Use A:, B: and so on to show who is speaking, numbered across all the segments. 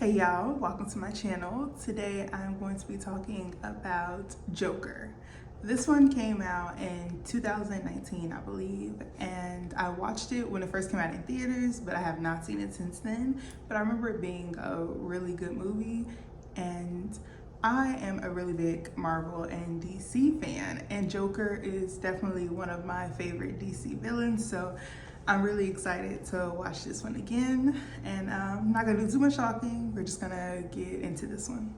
A: Hey y'all, welcome to my channel. Today I'm going to be talking about Joker. This one came out in 2019, I believe, and I watched it when it first came out in theaters, but I have not seen it since then. But I remember it being a really good movie, and I am a really big Marvel and DC fan, and Joker is definitely one of my favorite DC villains, so I'm really excited to watch this one again. And I'm not gonna do too much talking, we're just gonna get into this one.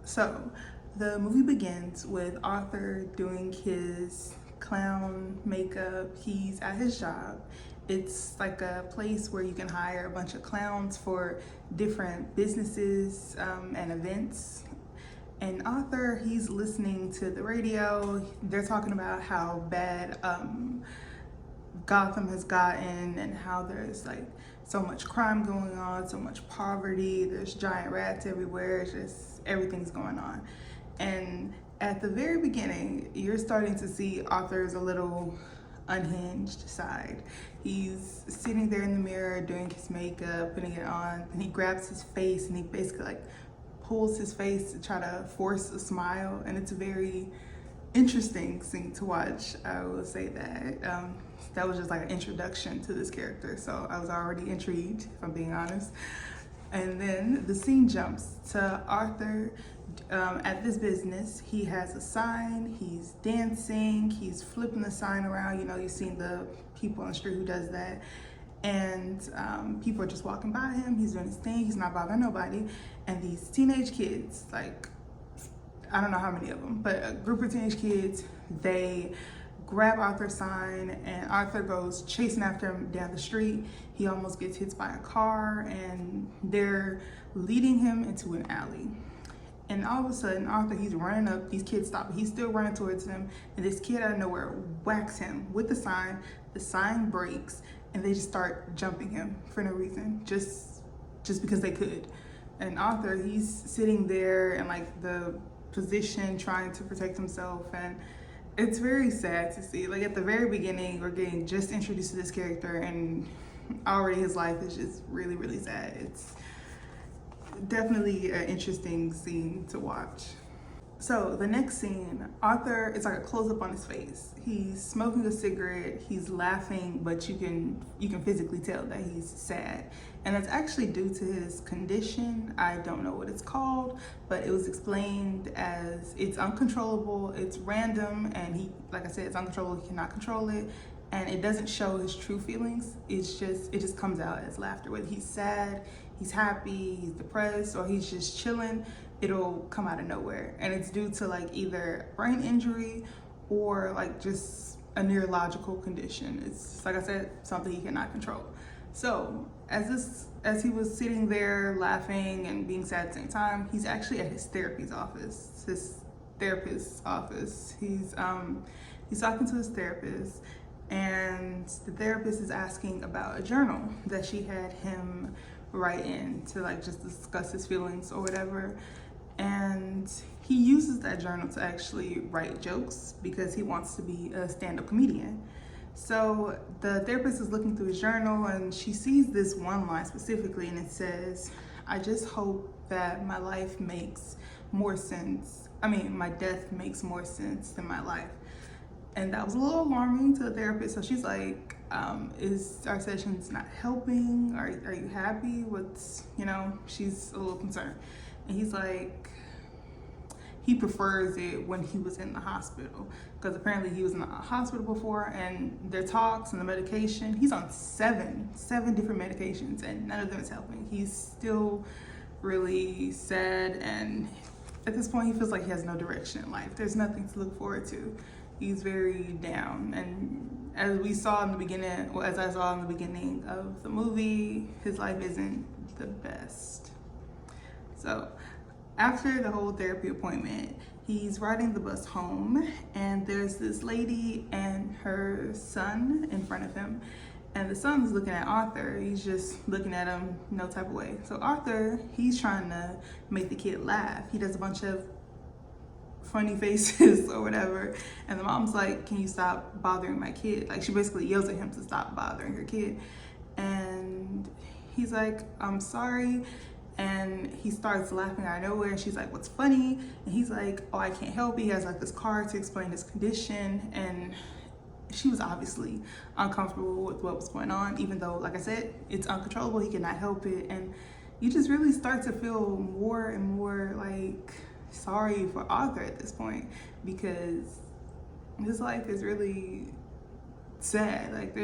A: So the movie begins with Arthur doing his clown makeup. He's at his job. It's like a place where you can hire a bunch of clowns for different businesses and events. And Arthur, he's listening to the radio. They're talking about how bad Gotham has gotten and how there's like so much crime going on, so much poverty, there's giant rats everywhere, it's just everything's going on. And at the very beginning, you're starting to see Arthur's a little unhinged side. He's sitting there in the mirror doing his makeup, putting it on, and he grabs his face and he basically like pulls his face to try to force a smile, and it's a very interesting scene to watch. I will say that. That was just like an introduction to this character, so I was already intrigued, if I'm being honest. And then the scene jumps to Arthur at this business. He has a sign, he's dancing, he's flipping the sign around. You know, you've seen the people on the street who does that. And people are just walking by him, he's doing his thing, he's not bothering nobody. And these teenage kids, like, I don't know how many of them, but a group of teenage kids, they grab Arthur's sign and Arthur goes chasing after him down the street. He almost gets hit by a car and they're leading him into an alley. And all of a sudden, Arthur, he's running up, these kids stop, he's still running towards him, and this kid out of nowhere whacks him with the sign breaks, and they just start jumping him for no reason, just because they could. And Arthur, he's sitting there in like the position trying to protect himself, and it's very sad to see. Like at the very beginning, we're getting just introduced to this character and already his life is just really, really sad. It's definitely an interesting scene to watch. So the next scene, Arthur, it's like a close-up on his face. He's smoking a cigarette, he's laughing, but you can physically tell that he's sad. And it's actually due to his condition. I don't know what it's called, but it was explained as it's uncontrollable, it's random, and he, like I said, it's uncontrollable, he cannot control it. And it doesn't show his true feelings. It just comes out as laughter. Whether he's sad, he's happy, he's depressed, or he's just chilling, it'll come out of nowhere. And it's due to like either brain injury or like just a neurological condition. It's, like I said, something he cannot control. So as he was sitting there laughing and being sad at the same time, he's actually at his therapist's office. He's talking to his therapist, and the therapist is asking about a journal that she had him write in to like just discuss his feelings or whatever. And he uses that journal to actually write jokes because he wants to be a stand-up comedian. So the therapist is looking through his journal and she sees this one line specifically, and it says, "I just hope that my life makes more sense. My death makes more sense than my life." And that was a little alarming to the therapist. So she's like, is our sessions not helping? Are you happy? She's a little concerned. And he's like, he prefers it when he was in the hospital, because apparently he was in the hospital before, and their talks and the medication, he's on seven different medications and none of them is helping. He's still really sad, and at this point he feels like he has no direction in life. There's nothing to look forward to. He's very down, and as I saw in the beginning of the movie, his life isn't the best. So after the whole therapy appointment, he's riding the bus home, and there's this lady and her son in front of him, and the son's looking at Arthur. He's just looking at him no type of way. So Arthur, he's trying to make the kid laugh. He does a bunch of funny faces or whatever, and the mom's like, "Can you stop bothering my kid?" Like, she basically yells at him to stop bothering her kid, and he's like, "I'm sorry." And he starts laughing out of nowhere, and she's like, what's funny? And he's like, oh, I can't help it. He has like this card to explain his condition. And she was obviously uncomfortable with what was going on, even though, like I said, it's uncontrollable. He cannot help it. And you just really start to feel more and more like sorry for Arthur at this point, because his life is really sad. Like,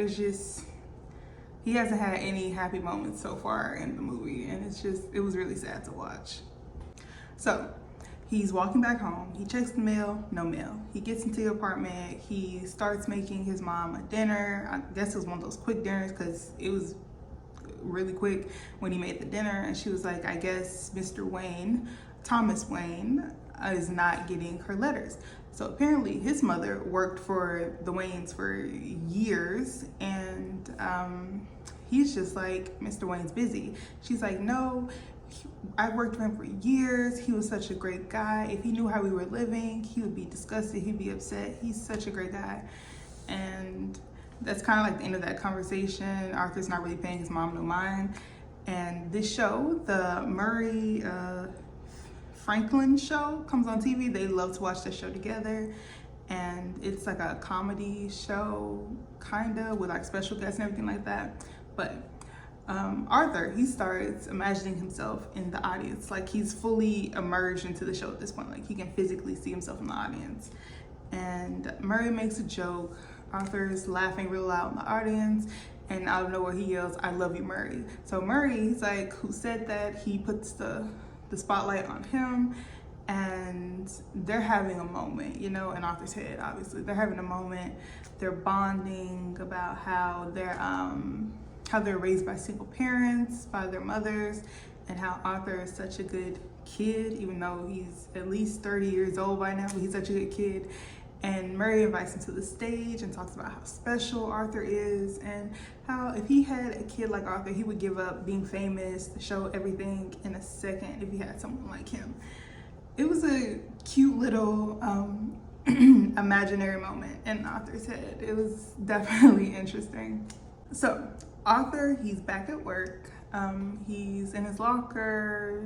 A: he hasn't had any happy moments so far in the movie, and it was really sad to watch. So he's walking back home. He checks the mail, no mail. He gets into the apartment. He starts making his mom a dinner. I guess it was one of those quick dinners, because it was really quick when he made the dinner. And she was like, I guess Thomas Wayne, is not getting her letters. So apparently his mother worked for the Waynes for years, and he's just like, Mr. Wayne's busy. She's like, no, I worked for him for years. He was such a great guy. If he knew how we were living, he would be disgusted. He'd be upset. He's such a great guy. And that's kind of like the end of that conversation. Arthur's not really paying his mom no mind. And this show, the Murray Franklin show, comes on TV. They love to watch that show together. And it's like a comedy show, kind of, with like special guests and everything like that. But Arthur, he starts imagining himself in the audience. Like, he's fully immersed into the show at this point. Like, he can physically see himself in the audience. And Murray makes a joke. Arthur's laughing real loud in the audience, and out of nowhere he yells, I love you, Murray. So Murray, he's like, who said that? He puts the spotlight on him, and they're having a moment, you know, in Arthur's head, obviously. They're having a moment. They're bonding about how they're raised by single parents, by their mothers, and how Arthur is such a good kid, even though he's at least 30 years old by now, but he's such a good kid. And Murray invites him to the stage and talks about how special Arthur is, and how if he had a kid like Arthur, he would give up being famous, the show, everything in a second if he had someone like him. It was a cute little imaginary moment in Arthur's head. It was definitely interesting. So Arthur, he's back at work. He's in his locker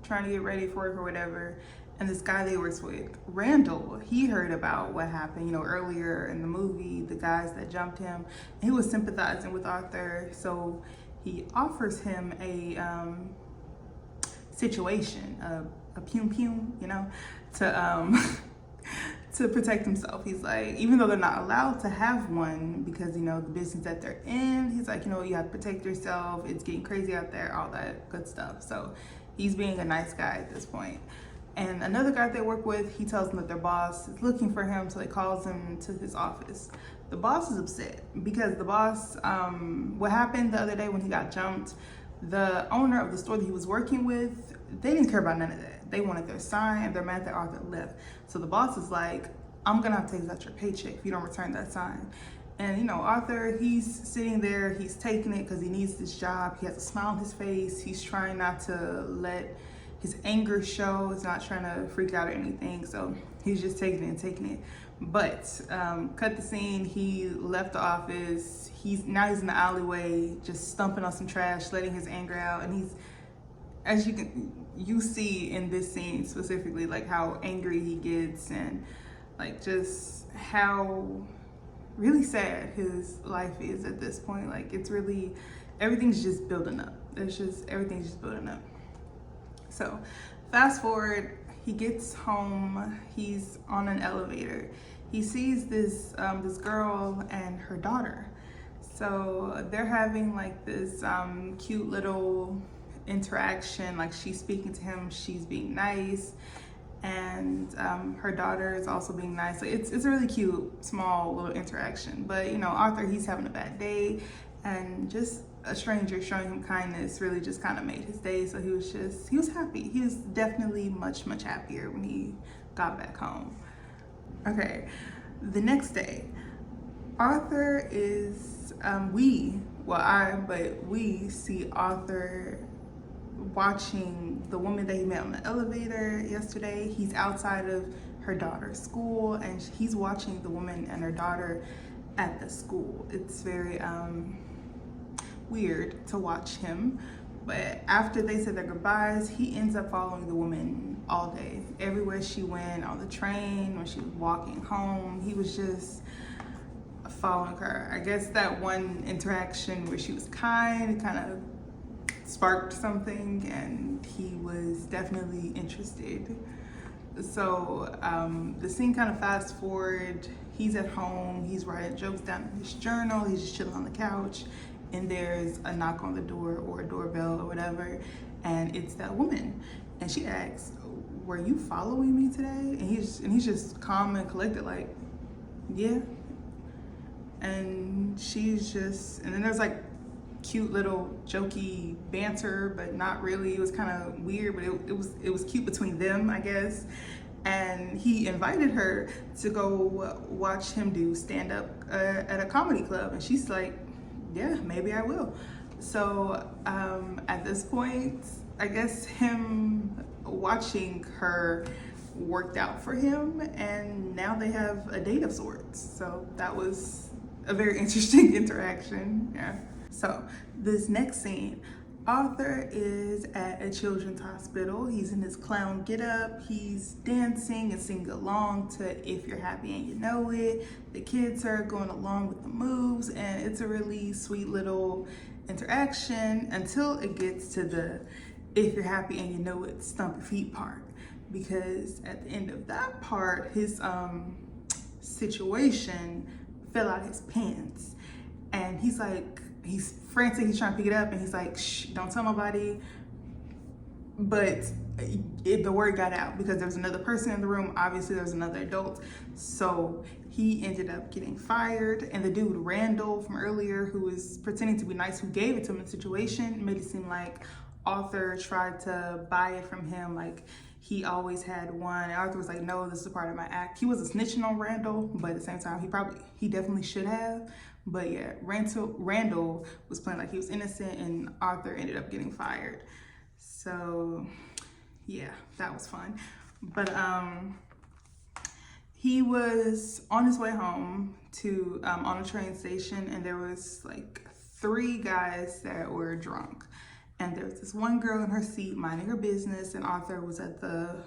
A: trying to get ready for it or whatever. And this guy that he works with, Randall, he heard about what happened, you know, earlier in the movie, the guys that jumped him. And he was sympathizing with Arthur. So he offers him a situation, a pum, you know, to protect himself. He's like, even though they're not allowed to have one because, you know, the business that they're in, he's like, you know, you have to protect yourself. It's getting crazy out there, all that good stuff. So he's being a nice guy at this point. And another guy they work with, he tells them that their boss is looking for him, so he calls him to his office. The boss is upset because the boss, what happened the other day when he got jumped, the owner of the store that he was working with, they didn't care about none of that. They wanted their sign, and they're mad that Arthur left. So the boss is like, I'm gonna have to take out your paycheck if you don't return that sign. And you know, Arthur, he's sitting there, he's taking it because he needs this job. He has a smile on his face. He's trying not to let his anger show. He's not trying to freak out or anything. So he's just taking it. But cut the scene, he left the office. Now he's in the alleyway, just stumping on some trash, letting his anger out. And he's, as you see in this scene specifically, like how angry he gets, and like just how really sad his life is at this point. Like, it's really, everything's just building up. Everything's just building up. So fast forward, he gets home, he's on an elevator. He sees this girl and her daughter. So they're having like this cute little interaction. Like, she's speaking to him, she's being nice, and her daughter is also being nice. So it's a really cute, small little interaction. But you know, Arthur, he's having a bad day, and just a stranger showing him kindness really just kind of made his day. So he was happy. He was definitely much happier when he got back home. Okay, the next day, Arthur is, we see Arthur watching the woman that he met on the elevator yesterday. He's outside of her daughter's school, and he's watching the woman and her daughter at the school. It's very weird to watch him, But after they said their goodbyes, he ends up following the woman all day. Everywhere she went, on the train, when she was walking home, he was just following her. I guess that one interaction where she was kind of sparked something, and he was definitely interested. So the scene kind of fast forward. He's at home, he's writing jokes down in his journal, he's just chilling on the couch, and there's a knock on the door or a doorbell or whatever, and it's that woman. And she asks, "Were you following me today?" And he's just calm and collected, like, "Yeah." And and then there's like cute little jokey banter, but not really. It was kind of weird, but it was cute between them, I guess. And he invited her to go watch him do stand-up at a comedy club, and she's like, "Yeah, maybe I will." So at this point, I guess him watching her worked out for him, and now they have a date of sorts. So that was a very interesting interaction. Yeah. So this next scene, Arthur is at a children's hospital. He's in his clown getup. He's dancing and singing along to "If You're Happy and You Know It." The kids are going along with the moves, and it's a really sweet little interaction until it gets to the "If You're Happy and You Know It" stomp your feet part. Because at the end of that part, his situation fell out his pants, and he's frantic, he's trying to pick it up, and he's like, "Shh, don't tell nobody." But the word got out because there was another person in the room. Obviously there was another adult, so he ended up getting fired. And the dude Randall from earlier, who was pretending to be nice, who gave it to him in the situation, made it seem like Arthur tried to buy it from him, like he always had one. And Arthur was like, "No, this is a part of my act." He wasn't snitching on Randall, but at the same time, he definitely should have. But yeah, Randall was playing like he was innocent, and Arthur ended up getting fired. So yeah, that was fun. But he was on his way home to on a train station, and there was like 3 guys that were drunk. And there was this one girl in her seat minding her business, and Arthur was at the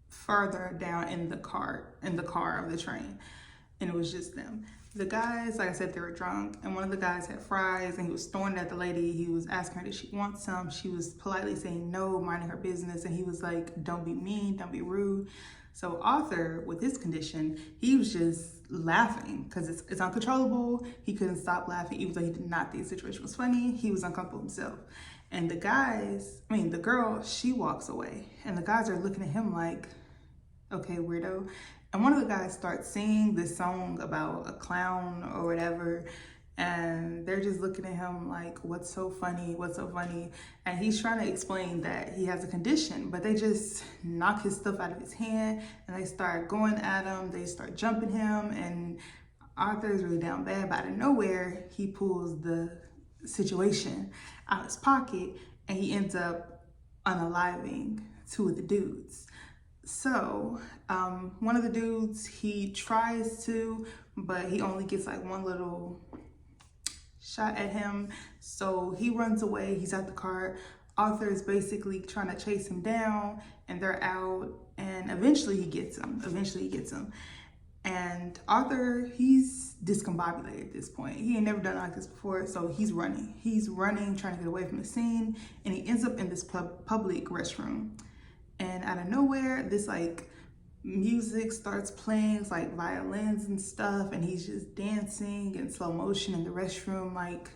A: farther down in the car of the train, and it was just them. The guys, like I said, they were drunk, and one of the guys had fries, and he was throwing it at the lady. He was asking her, did she want some? She was politely saying no, minding her business, and he was like, "Don't be mean, don't be rude." So Arthur, with his condition, he was just laughing because it's uncontrollable. He couldn't stop laughing, even though he did not think the situation was funny. He was uncomfortable himself. And the girl, she walks away, and the guys are looking at him like, "Okay, weirdo." And one of the guys starts singing this song about a clown or whatever, and they're just looking at him like, "What's so funny? What's so funny?" And he's trying to explain that he has a condition, but they just knock his stuff out of his hand, and they start going at him. They start jumping him, and Arthur's really down bad. But out of nowhere, he pulls the situation out of his pocket, and he ends up unaliving 2 of the dudes. So one of the dudes, he tries to, but he only gets like one little shot at him. So he runs away. He's at the car. Arthur is basically trying to chase him down, and they're out, and eventually he gets him. And Arthur, he's discombobulated at this point. He ain't never done like this before, so he's running. He's running, trying to get away from the scene, and he ends up in this public restroom. And out of nowhere, this like music starts playing. It's like violins and stuff, and he's just dancing in slow motion in the restroom, like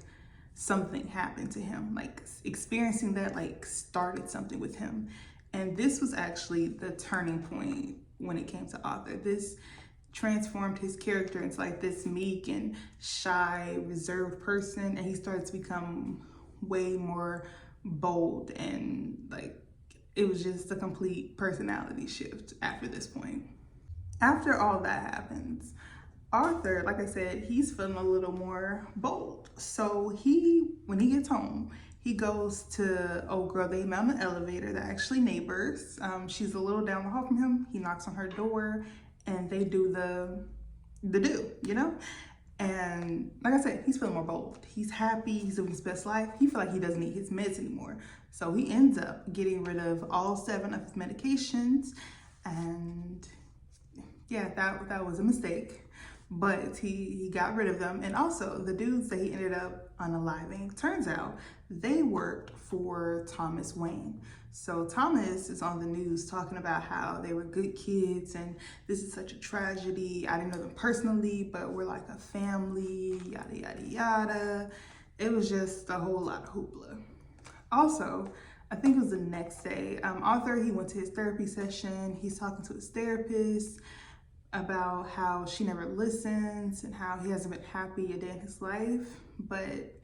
A: something happened to him. Like experiencing that like started something with him. And this was actually the turning point when it came to Arthur. This transformed his character into like this meek and shy, reserved person, and he started to become way more bold, and like it was just a complete personality shift after this point. After all that happens, Arthur, like I said, he's feeling a little more bold. So when he gets home, he goes to old girl they met on the elevator. They're actually neighbors. She's a little down the hall from him. He knocks on her door, and they do the do, you know? And like I said, he's feeling more bold. He's happy. He's living his best life. He feels like he doesn't need his meds anymore. So he ends up getting rid of all 7 of his medications. And yeah, that was a mistake. But he got rid of them. And also, the dudes that he ended up unaliving, turns out they worked for Thomas Wayne. So Thomas is on the news talking about how they were good kids and this is such a tragedy. I didn't know them personally, but we're like a family, yada, yada, yada. It was just a whole lot of hoopla. Also, I think it was the next day, Arthur, he went to his therapy session. He's talking to his therapist about how she never listens and how he hasn't been happy a day in his life. But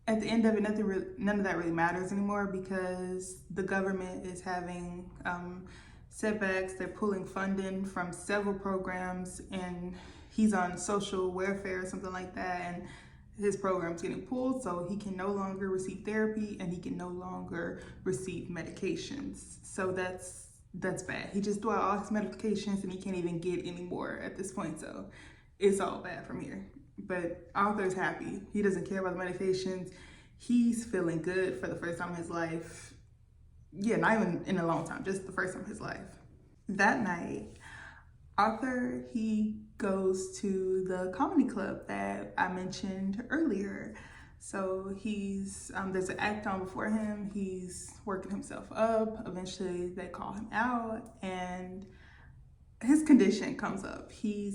A: at the end of it, none of that really matters anymore because the government is having setbacks. They're pulling funding from several programs, and he's on social welfare or something like that, and his program's getting pulled, so he can no longer receive therapy and he can no longer receive medications. So that's bad. He just threw out all his medications and he can't even get any more at this point, so it's all bad from here. But Arthur's happy. He doesn't care about the medications. He's feeling good for the first time in his life. Yeah, not even in a long time, just the first time in his life. That night, Arthur, he goes to the comedy club that I mentioned earlier. So there's an act on before him. He's working himself up. Eventually they call him out and his condition comes up. He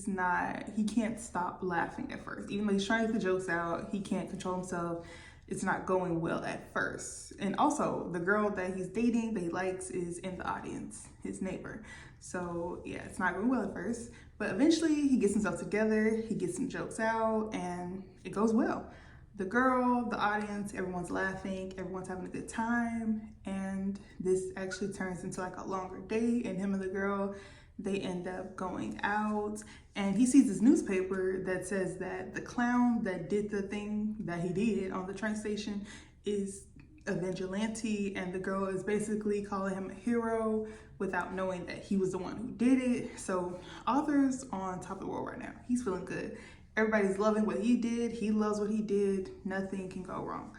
A: can't stop laughing at first. Even though he's trying to get the jokes out, he can't control himself. It's not going well at first. And also, the girl that he's dating, that he likes, is in the audience, his neighbor. So yeah, it's not going well at first. But eventually, he gets himself together, he gets some jokes out, and it goes well. The girl, the audience, everyone's laughing, everyone's having a good time. And this actually turns into like a longer date, and him and the girl, they end up going out, and he sees this newspaper that says that the clown that did the thing that he did on the train station is a vigilante, and the girl is basically calling him a hero without knowing that he was the one who did it. So Arthur's on top of the world right now. He's feeling good. Everybody's loving what he did. He loves what he did. Nothing can go wrong.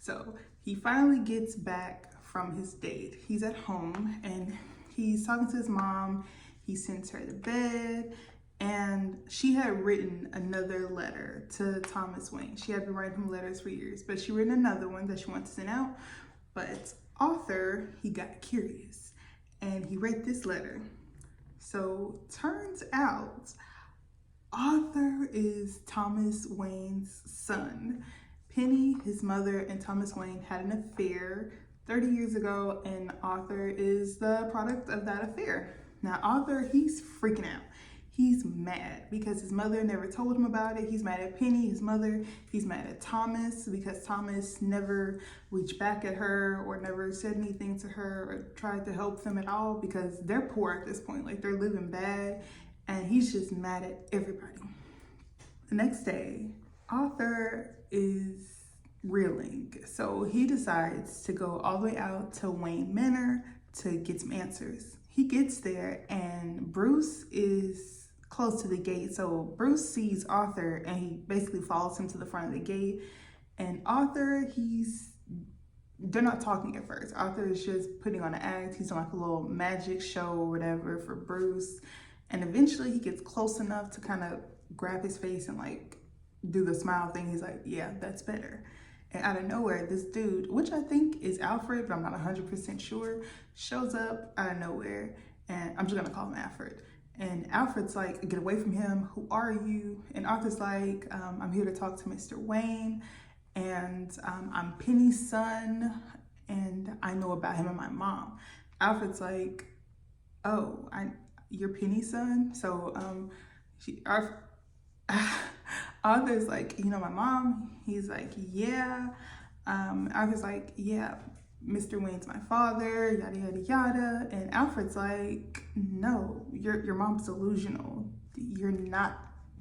A: So he finally gets back from his date. He's at home and he's talking to his mom. He sends her to bed, and she had written another letter to Thomas Wayne. She had been writing him letters for years, but she written another one that she wanted to send out. But Arthur, he got curious, and he read this letter. So turns out, Arthur is Thomas Wayne's son. Penny, his mother, and Thomas Wayne had an affair 30 years ago, and Arthur is the product of that affair. Now, Arthur, he's freaking out. He's mad because his mother never told him about it. He's mad at Penny, his mother. He's mad at Thomas because Thomas never reached back at her or never said anything to her or tried to help them at all because they're poor at this point. Like, they're living bad, and he's just mad at everybody. The next day, Arthur is reeling. So he decides to go all the way out to Wayne Manor to get some answers. He gets there and Bruce is close to the gate. So Bruce sees Arthur and he basically follows him to the front of the gate. And Arthur, they're not talking at first. Arthur is just putting on an act. He's on like a little magic show or whatever for Bruce. And eventually he gets close enough to kind of grab his face and like do the smile thing. He's like, yeah, that's better. And out of nowhere, this dude, which I think is Alfred, but I'm not 100% sure, shows up out of nowhere, and I'm just gonna call him Alfred. And Alfred's like, get away from him, who are you? And Arthur's like, I'm here to talk to Mr. Wayne, and I'm Penny's son, and I know about him and my mom. Alfred's like, oh, you're Penny's son? So Arthur's like, you know my mom? He's like, yeah. Arthur's like, yeah, Mr. Wayne's my father, yada, yada, yada. And Alfred's like, no, your mom's delusional. You're not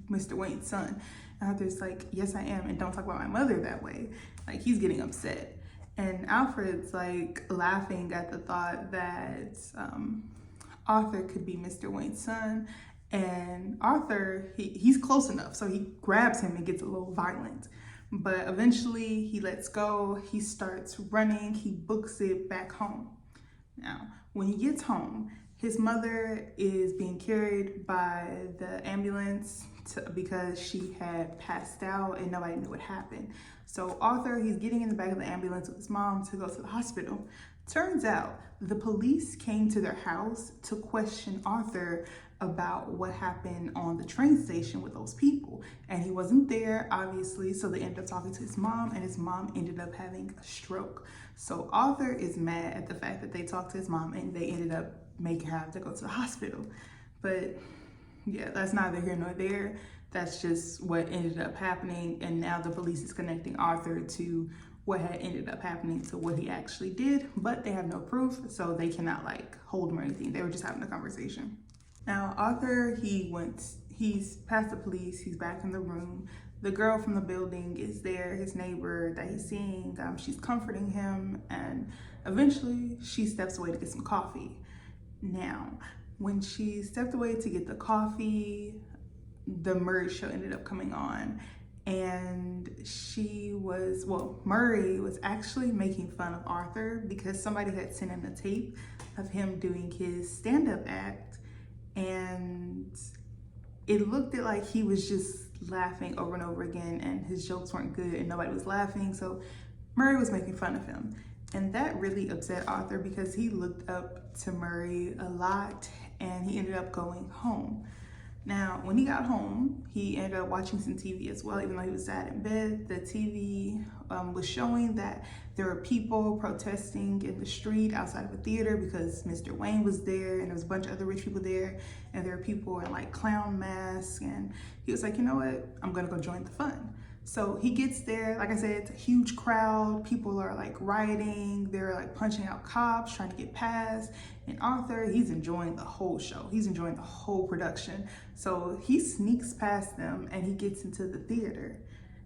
A: Mr. Wayne's son. And Arthur's like, yes, I am. And don't talk about my mother that way. Like, he's getting upset. And Alfred's like laughing at the thought that Arthur could be Mr. Wayne's son. And Arthur, he's close enough, so he grabs him and gets a little violent. But eventually he lets go, he starts running, he books it back home. Now, when he gets home, his mother is being carried by the ambulance because she had passed out and nobody knew what happened. So Arthur, he's getting in the back of the ambulance with his mom to go to the hospital. Turns out the police came to their house to question Arthur about what happened on the train station with those people. And he wasn't there, obviously, so they ended up talking to his mom, and his mom ended up having a stroke. So Arthur is mad at the fact that they talked to his mom and they ended up making her have to go to the hospital. But yeah, that's neither here nor there. That's just what ended up happening, and now the police is connecting Arthur to what had ended up happening to what he actually did, but they have no proof, so they cannot like hold him or anything. They were just having a conversation. Now, Arthur, he's past the police, he's back in the room. The girl from the building is there, his neighbor that he's seeing. She's comforting him, and eventually she steps away to get some coffee. Now, when she stepped away to get the coffee, the Murray show ended up coming on, and Murray was actually making fun of Arthur because somebody had sent him a tape of him doing his stand-up act, and it looked like he was just laughing over and over again, and his jokes weren't good and nobody was laughing, so Murray was making fun of him. And that really upset Arthur because he looked up to Murray a lot, and he ended up going home. Now, when he got home, he ended up watching some TV as well, even though he was sad in bed. The TV was showing that there were people protesting in the street outside of a theater because Mr. Wayne was there, and there was a bunch of other rich people there, and there were people in like clown masks, and he was like, you know what, I'm gonna go join the fun. So he gets there, like I said, it's a huge crowd. People are like rioting, they're like punching out cops, trying to get past. And Arthur, he's enjoying the whole show. He's enjoying the whole production. So he sneaks past them and he gets into the theater.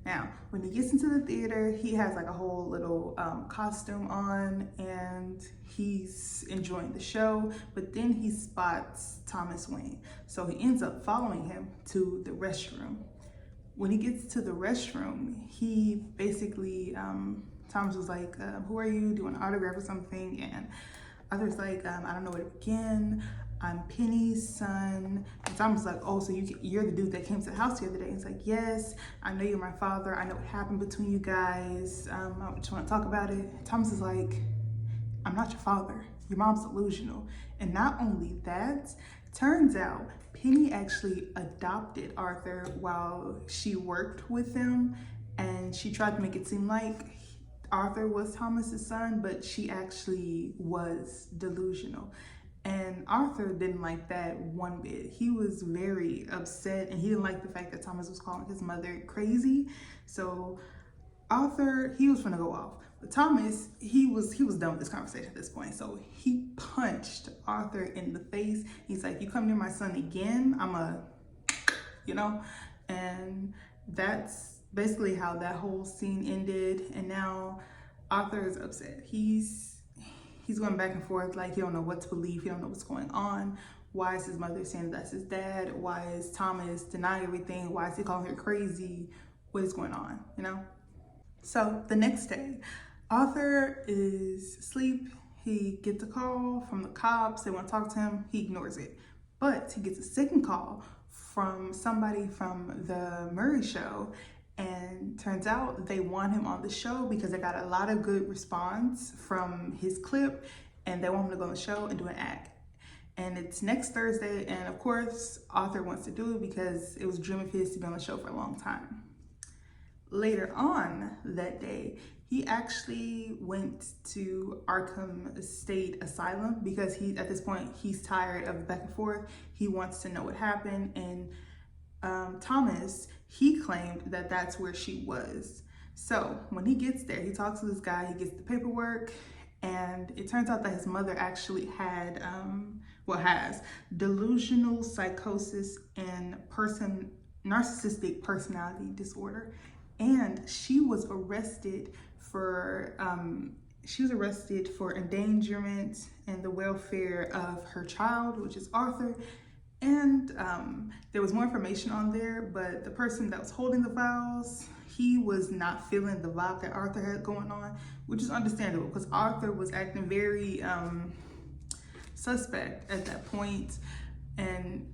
A: Now, when he gets into the theater, he has like a whole little costume on, and he's enjoying the show, but then he spots Thomas Wayne. So he ends up following him to the restroom. When he gets to the restroom, he basically, Thomas was like, who are you? Do you want an autograph or something? And Arthur's like, I don't know where to begin. I'm Penny's son. And Thomas was like, oh, so you're the dude that came to the house the other day. And he's like, yes, I know you're my father. I know what happened between you guys. I just want to talk about it. Thomas is like, I'm not your father. Your mom's delusional. And not only that, turns out Penny actually adopted Arthur while she worked with him, and she tried to make it seem like Arthur was Thomas's son, but she actually was delusional. And Arthur didn't like that one bit. He was very upset, and he didn't like the fact that Thomas was calling his mother crazy. So Arthur, he was gonna go off. But Thomas, he was done with this conversation at this point. So he punched Arthur in the face. He's like, you come near my son again, and that's basically how that whole scene ended. And now Arthur is upset. He's going back and forth, like he don't know what to believe, he don't know what's going on. Why is his mother saying that's his dad? Why is Thomas denying everything? Why is he calling her crazy? What is going on, So the next day, Arthur is asleep. He gets a call from the cops. They want to talk to him. He ignores it. But he gets a second call from somebody from the Murray show. And turns out they want him on the show because they got a lot of good response from his clip. And they want him to go on the show and do an act. And it's next Thursday. And of course, Arthur wants to do it because it was a dream of his to be on the show for a long time. Later on that day, he actually went to Arkham State Asylum because at this point, he's tired of the back and forth. He wants to know what happened. And Thomas, he claimed that that's where she was. So when he gets there, he talks to this guy, he gets the paperwork, and it turns out that his mother actually had, has delusional psychosis and narcissistic personality disorder. And she was arrested for endangerment and the welfare of her child, which is Arthur. And there was more information on there, but the person that was holding the files, he was not feeling the vibe that Arthur had going on, which is understandable because Arthur was acting very suspect at that point. And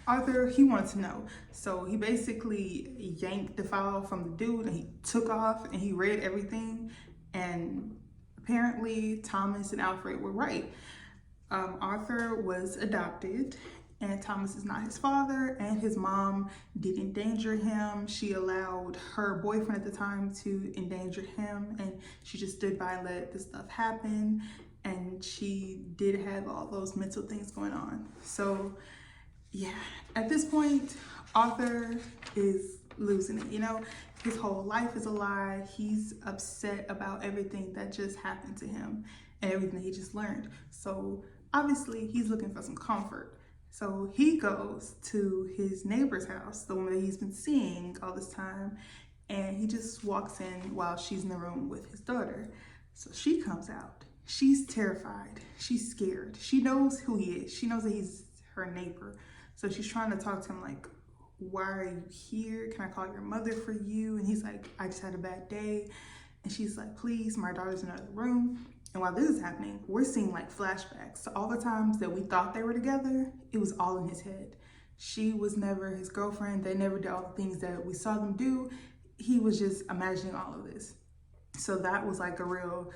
A: Arthur, he wanted to know. So he basically yanked the file from the dude and he took off and he read everything. And apparently Thomas and Alfred were right. Arthur was adopted and Thomas is not his father, and his mom did endanger him. She allowed her boyfriend at the time to endanger him, and she just stood by and let this stuff happen. And she did have all those mental things going on. So yeah, at this point, Arthur is losing it. You know, his whole life is a lie. He's upset about everything that just happened to him and everything he just learned. So obviously he's looking for some comfort. So he goes to his neighbor's house, the woman that he's been seeing all this time, and he just walks in while she's in the room with his daughter. So she comes out. She's terrified. She's scared. She knows who he is. She knows that he's her neighbor. So she's trying to talk to him like, why are you here? Can I call your mother for you? And he's like, I just had a bad day. And she's like, please, my daughter's in another room. And while this is happening, we're seeing like flashbacks. So all the times that we thought they were together, it was all in his head. She was never his girlfriend. They never did all the things that we saw them do. He was just imagining all of this. So that was like a real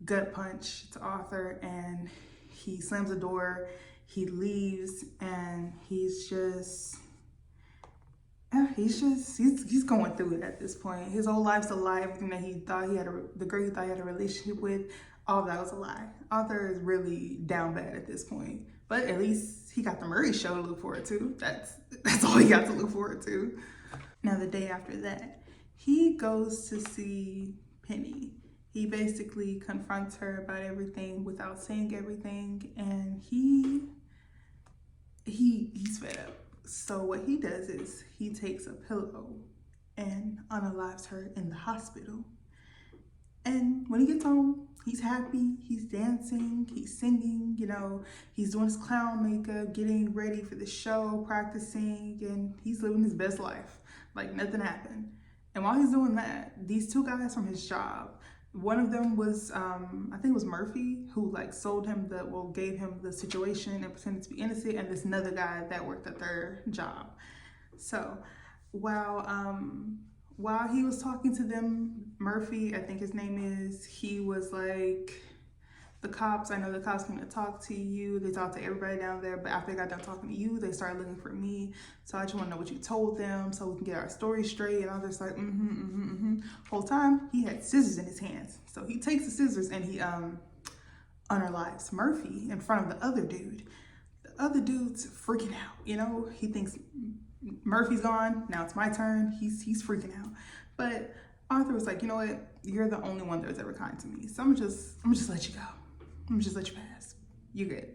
A: gut punch to Arthur, and he slams the door, he leaves, and he's going through it at this point. His whole life's a lie. Everything that he thought he had, the girl he thought he had a relationship with, all of that was a lie. Arthur is really down bad at this point. But at least he got the Murray show to look forward to. That's all he got to look forward to. Now the day after that, he goes to see Penny. He basically confronts her about everything without saying everything, and he's fed up. So what he does is he takes a pillow and unalives her in the hospital. And when he gets home, he's happy, he's dancing, he's singing, you know, he's doing his clown makeup, getting ready for the show, practicing, and he's living his best life like nothing happened. And while he's doing that, these two guys from his job, one of them was, I think it was Murphy, who like sold him gave him the situation and pretended to be innocent, and this another guy that worked at their job. So while he was talking to them, Murphy, I think his name is, he was like, the cops, I know the cops came to talk to you. They talked to everybody down there, but after they got done talking to you, they started looking for me. So I just want to know what you told them so we can get our story straight. And I was just like, Whole time, he had scissors in his hands. So he takes the scissors and he unalives Murphy in front of the other dude. The other dude's freaking out, you know? He thinks Murphy's gone, now it's my turn. He's freaking out. But Arthur was like, you know what? You're the only one that was ever kind to me. So I'm gonna just let you go. I'm gonna just let you pass. You're good.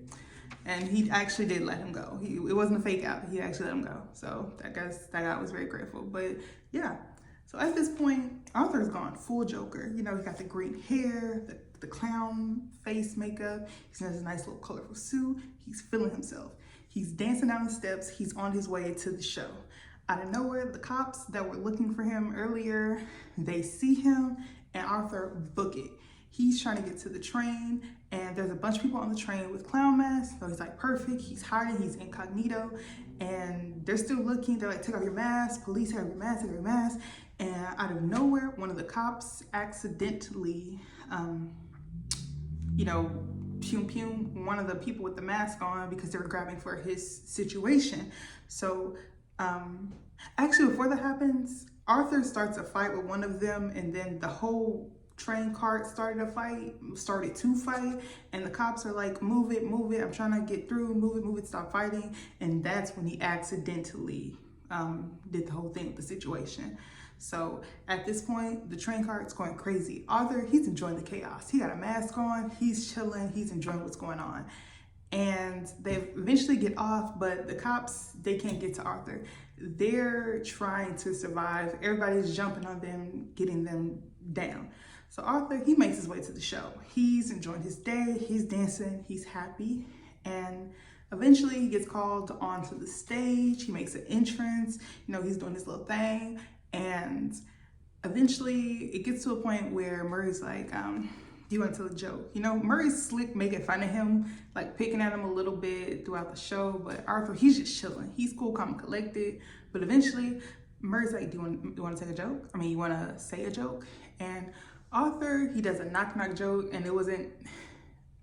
A: And he actually did let him go. It wasn't a fake out. He actually let him go. So that guy was very grateful. But yeah. So at this point, Arthur's gone full Joker. You know, he got the green hair, the clown face makeup. He's in his nice little colorful suit. He's feeling himself. He's dancing down the steps. He's on his way to the show. Out of nowhere, the cops that were looking for him earlier, they see him, and Arthur book it. He's trying to get to the train, and there's a bunch of people on the train with clown masks. So he's like, perfect. He's hiding. He's incognito, and they're still looking. They're like, take off your mask. Police, take off your mask. Take off your mask. And out of nowhere, one of the cops accidentally, one of the people with the mask on, because they were grabbing for his situation. So actually, before that happens, Arthur starts a fight with one of them, and then the whole train cart started to fight, and the cops are like, move it, I'm trying to get through, move it, stop fighting. And that's when he accidentally did the whole thing with the situation. So at this point, the train cart's going crazy. Arthur, he's enjoying the chaos. He got a mask on, he's chilling, he's enjoying what's going on. And they eventually get off, but the cops, they can't get to Arthur. They're trying to survive. Everybody's jumping on them, getting them down. So Arthur, he makes his way to the show. He's enjoying his day, he's dancing, he's happy. And Eventually, he gets called onto the stage. He makes an entrance. You know, he's doing his little thing. And eventually, it gets to a point where Murray's like, do you want to tell a joke? You know, Murray's slick making fun of him, like picking at him a little bit throughout the show. But Arthur, he's just chilling. He's cool, calm, and collected. But eventually, Murray's like, do you want to take a joke? I mean, you want to say a joke? And Arthur, he does a knock-knock joke, and it wasn't,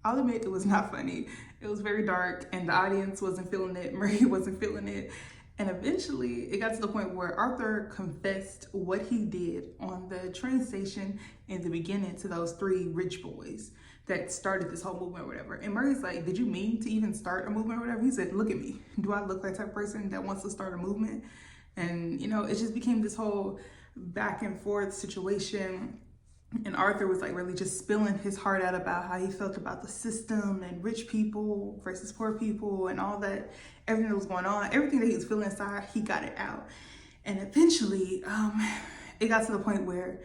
A: I'll admit, it was not funny. It was very dark, and the audience wasn't feeling it. Murray wasn't feeling it. And eventually, it got to the point where Arthur confessed what he did on the train station in the beginning to those three rich boys that started this whole movement or whatever. And Murray's like, did you mean to even start a movement or whatever? He said, look at me. Do I look like that type of person that wants to start a movement? And, you know, it just became this whole back and forth situation. And Arthur was like really just spilling his heart out about how he felt about the system and rich people versus poor people and all that, everything that was going on, everything that he was feeling inside, he got it out. And eventually, it got to the point where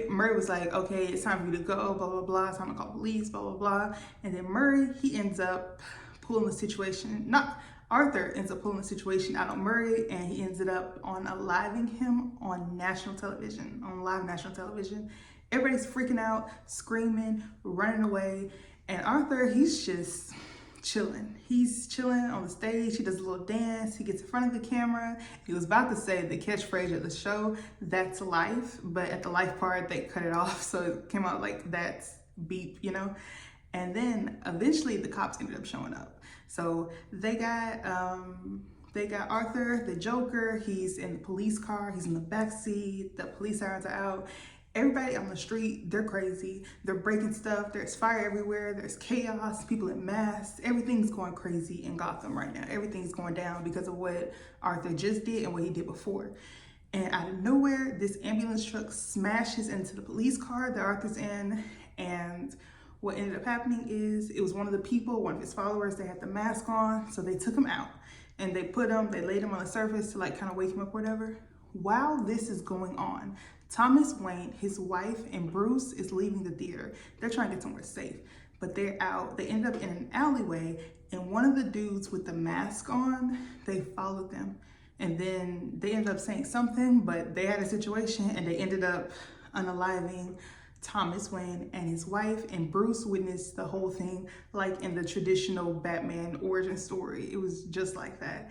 A: Murray was like, okay, it's time for you to go, blah, blah, blah, it's time to call police, blah, blah, blah. And then Murray, he ends up pulling the situation, Arthur ends up pulling the situation out on Murray, and he ended up unaliving him on national television, on live national television. Everybody's freaking out, screaming, running away. And Arthur, he's just chilling. He's chilling on the stage. He does a little dance. He gets in front of the camera. He was about to say the catchphrase of the show, "That's life." But at the life part, they cut it off. So it came out like, "That's beep," you know? And then eventually the cops ended up showing up. So they got Arthur, the Joker. He's in the police car. He's in the back seat. The police sirens are out. Everybody on the street, they're crazy. They're breaking stuff. There's fire everywhere. There's chaos. People in masks. Everything's going crazy in Gotham right now. Everything's going down because of what Arthur just did and what he did before. And out of nowhere, this ambulance truck smashes into the police car that Arthur's in. And what ended up happening is it was one of the people, one of his followers, they had the mask on. So they took him out and they laid him on the surface to like kind of wake him up or whatever. While this is going on, Thomas Wayne, his wife, and Bruce is leaving the theater. They're trying to get somewhere safe, but they're out. They end up in an alleyway, and one of the dudes with the mask on, they followed them. And then they ended up saying something, but they had a situation, and they ended up unaliving Thomas Wayne and his wife, and Bruce witnessed the whole thing like in the traditional Batman origin story. It was just like that.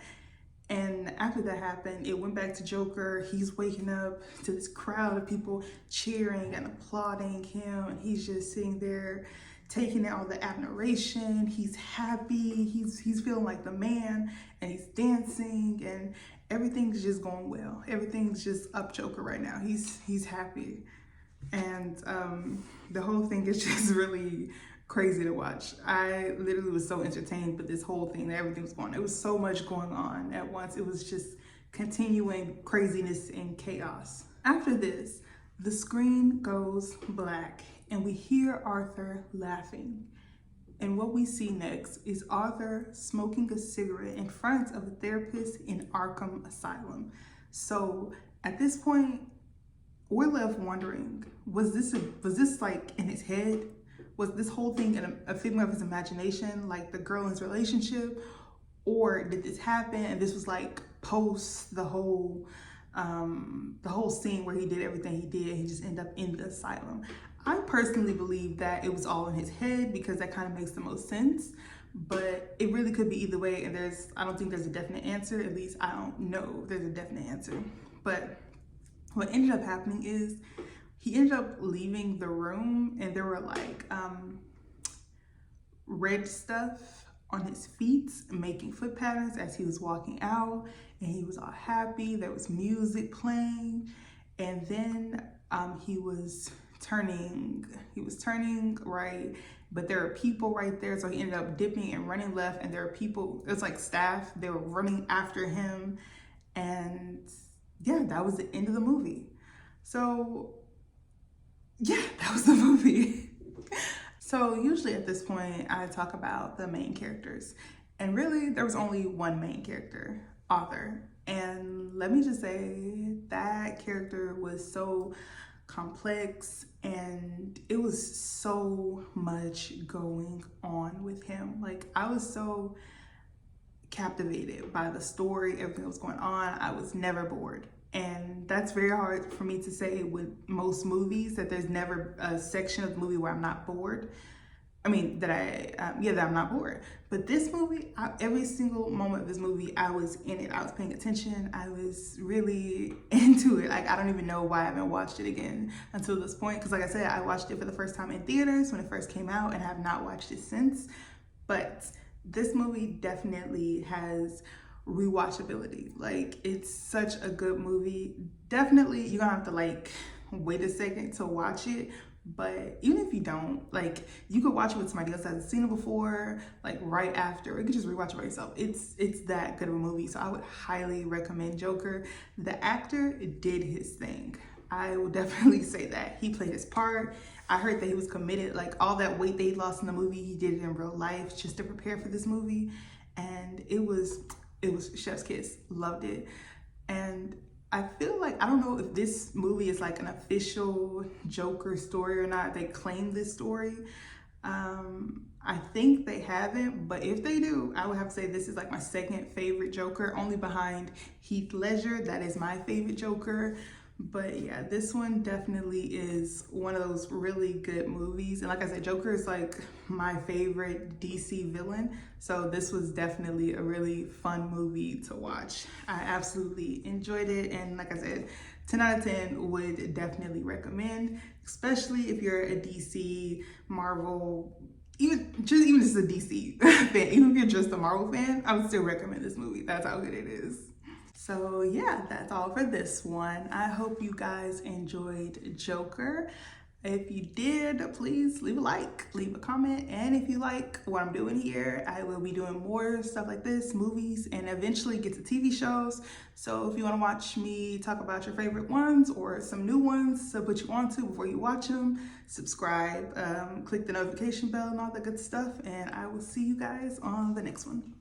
A: And after that happened, it went back to Joker. He's waking up to this crowd of people cheering and applauding him. And he's just sitting there taking in all the admiration. He's happy. He's feeling like the man, and he's dancing, and everything's just going well. Everything's just up Joker right now. He's happy. And the whole thing is just really crazy to watch. I literally was so entertained with this whole thing, that everything was going on. It was so much going on at once. It was just continuing craziness and chaos. After this, the screen goes black and we hear Arthur laughing. And what we see next is Arthur smoking a cigarette in front of a therapist in Arkham Asylum. So at this point, we're left wondering, was this like in his head? Was this whole thing a figment of his imagination, like the girl in his relationship? Or did this happen and this was like post the whole scene where he did everything he did and he just ended up in the asylum? I personally believe that it was all in his head because that kind of makes the most sense, but it really could be either way, and I don't think there's a definite answer. At least I don't know if there's a definite answer. But what ended up happening is he ended up leaving the room, and there were like red stuff on his feet, making foot patterns as he was walking out, and he was all happy. There was music playing, and then he was turning right, but there were people right there, so he ended up dipping and running left, and there were people, it was like staff, they were running after him, and yeah, that was the end of the movie. So yeah, that was the movie. So usually at this point, I talk about the main characters. And really, there was only one main character, Arthur. And let me just say, that character was so complex and it was so much going on with him. Like, I was so captivated by the story, everything that was going on. I was never bored. And that's very hard for me to say with most movies, that there's never a section of the movie where I'm not bored. I mean, that I'm not bored. But this movie, every single moment of this movie, I was in it. I was paying attention. I was really into it. Like, I don't even know why I haven't watched it again until this point. Because like I said, I watched it for the first time in theaters when it first came out and have not watched it since. But this movie definitely has rewatchability. Like, it's such a good movie. Definitely, you're gonna have to like wait a second to watch it. But even if you don't, like, you could watch it with somebody else that hasn't seen it before, like right after, or you could just rewatch it by yourself. It's that good of a movie. So I would highly recommend Joker. The actor did his thing. I will definitely say that. He played his part. I heard that he was committed. Like, all that weight that he lost in the movie, he did it in real life just to prepare for this movie. And it was chef's kiss. Loved it. And I feel like, I don't know if this movie is like an official Joker story or not. They claim this story. I think they haven't, but if they do, I would have to say this is like my second favorite Joker, only behind Heath Ledger. That is my favorite Joker. But yeah, this one definitely is one of those really good movies. And like I said, Joker is like my favorite DC villain. So this was definitely a really fun movie to watch. I absolutely enjoyed it. And like I said, 10 out of 10 would definitely recommend, especially if you're a DC, Marvel, even just a DC fan. Even if you're just a Marvel fan, I would still recommend this movie. That's how good it is. So yeah, that's all for this one. I hope you guys enjoyed Joker. If you did, please leave a like, leave a comment, and if you like what I'm doing here, I will be doing more stuff like this, movies, and eventually get to TV shows. So if you want to watch me talk about your favorite ones or some new ones to put you on to before you watch them, subscribe, click the notification bell and all that good stuff, and I will see you guys on the next one.